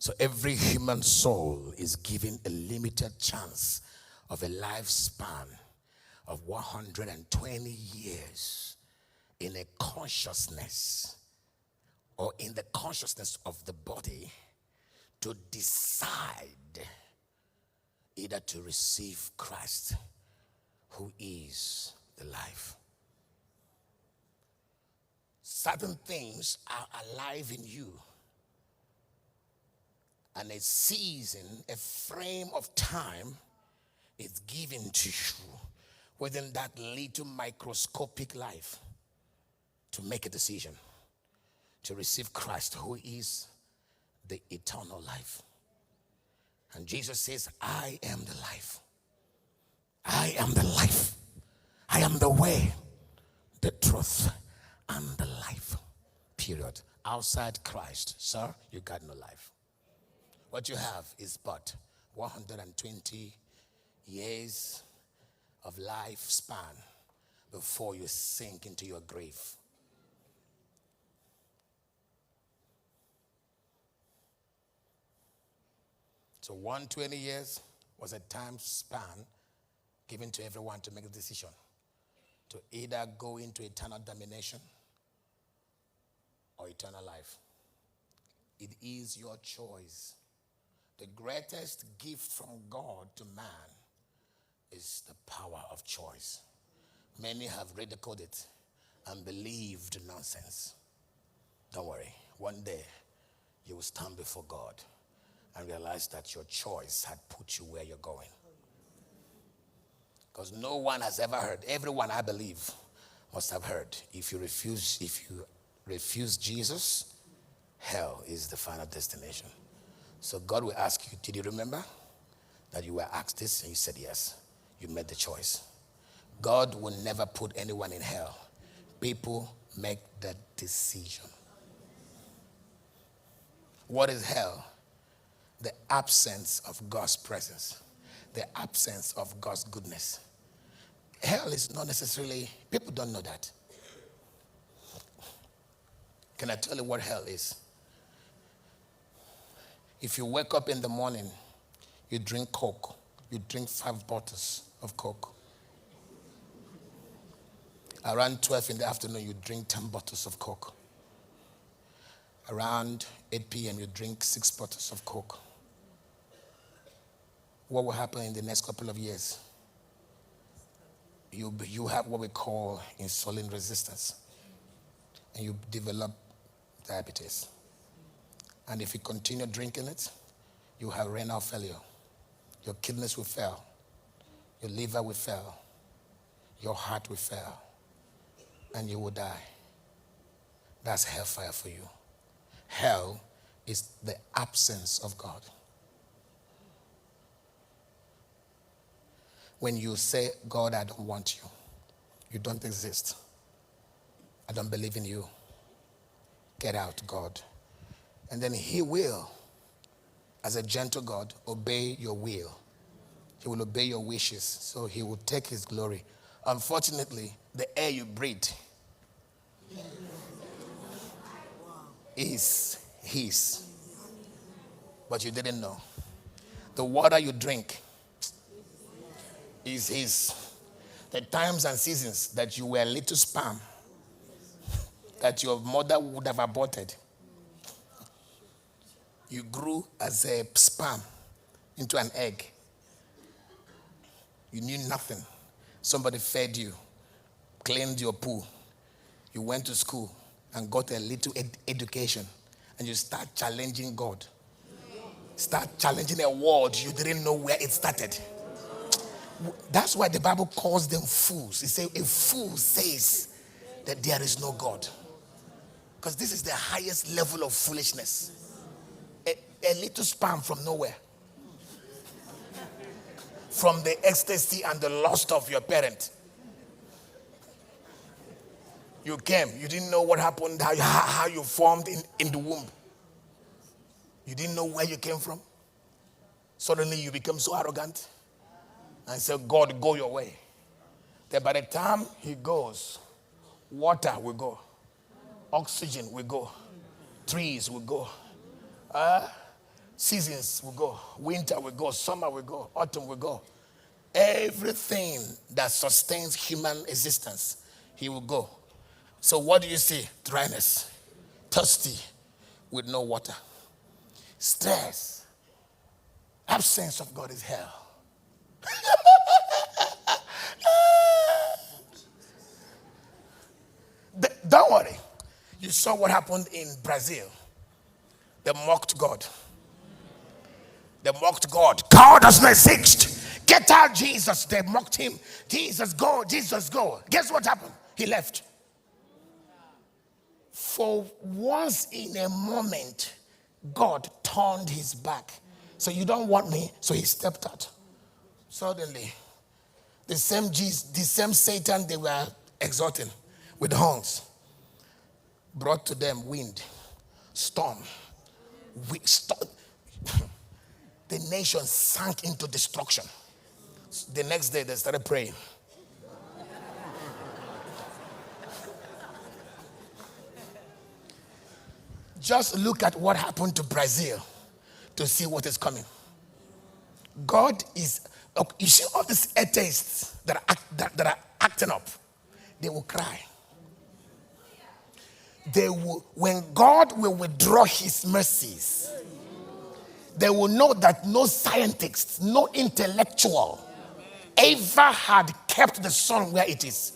So every human soul is given a limited chance of a lifespan of 120 years in a consciousness or in the consciousness of the body to decide either to receive Christ, who is the life. Certain things are alive in you, and a season, a frame of time is given to you within that little microscopic life to make a decision to receive Christ, who is the eternal life. And Jesus says, I am the life. I am the life. I am the way, the truth, and the life. Period. Outside Christ, sir, you got no life. What you have is but 120 years of lifespan before you sink into your grave. So 120 years was a time span given to everyone to make a decision to either go into eternal damnation or eternal life. It is your choice. The greatest gift from God to man is the power of choice. Many have ridiculed it and believed nonsense. Don't worry. One day you will stand before God and realize that your choice had put you where you're going. Because no one has ever heard. Everyone, I believe, must have heard. If you refuse Jesus, hell is the final destination. So God will ask you, did you remember that you were asked this? And you said yes. You made the choice. God will never put anyone in hell. People make that decision. What is hell? The absence of God's presence. The absence of God's goodness. Hell is not necessarily, people don't know that. Can I tell you what hell is? If you wake up in the morning, you drink Coke. You drink 5 bottles of Coke. Around 12 in the afternoon, you drink 10 bottles of Coke. Around 8 p.m., you drink 6 bottles of Coke. What will happen in the next couple of years? You have what we call insulin resistance. And you develop diabetes. And if you continue drinking it, you have renal failure. Your kidneys will fail. Your liver will fail. Your heart will fail. And you will die. That's hellfire for you. Hell is the absence of God. When you say, God, I don't want you. You don't exist. I don't believe in you. Get out, God. And then he will, as a gentle God, obey your will. He will obey your wishes. So he will take his glory. Unfortunately, the air you breathe is his. But you didn't know. The water you drink is his. The times and seasons that you were little sperm that your mother would have aborted, you grew as a sperm into an egg. You knew nothing. Somebody fed you, cleaned your poo. You went to school and got a little education, and you start challenging God. Start challenging a world you didn't know where it started. That's why the Bible calls them fools. It says a fool says that there is no God. Because this is the highest level of foolishness. A little sperm from nowhere. From the ecstasy and the lust of your parent. You came. You didn't know what happened, how you formed in the womb. You didn't know where you came from. Suddenly you become so arrogant and say, God, go your way. Then by the time he goes, water will go. Oxygen will go. Trees will go. Seasons will go. Winter will go. Summer will go. Autumn will go. Everything that sustains human existence, he will go. So what do you see? Dryness, thirsty, with no water. Stress, absence of God is hell. Don't worry. You saw what happened in Brazil. They mocked God. They mocked God. God does not exist. Get out, Jesus. They mocked him. Jesus, go. Jesus, go. Guess what happened? He left. For once in a moment, God turned his back. So you don't want me, so he stepped out. Suddenly, the same Satan they were exalting with horns brought to them wind, storm. The nation sank into destruction. The next day, they started praying. Just look at what happened to Brazil to see what is coming. God is, you see all these atheists that are acting up, they will cry. They will, when God will withdraw his mercies, they will know that no scientist, no intellectual ever had kept the sun where it is.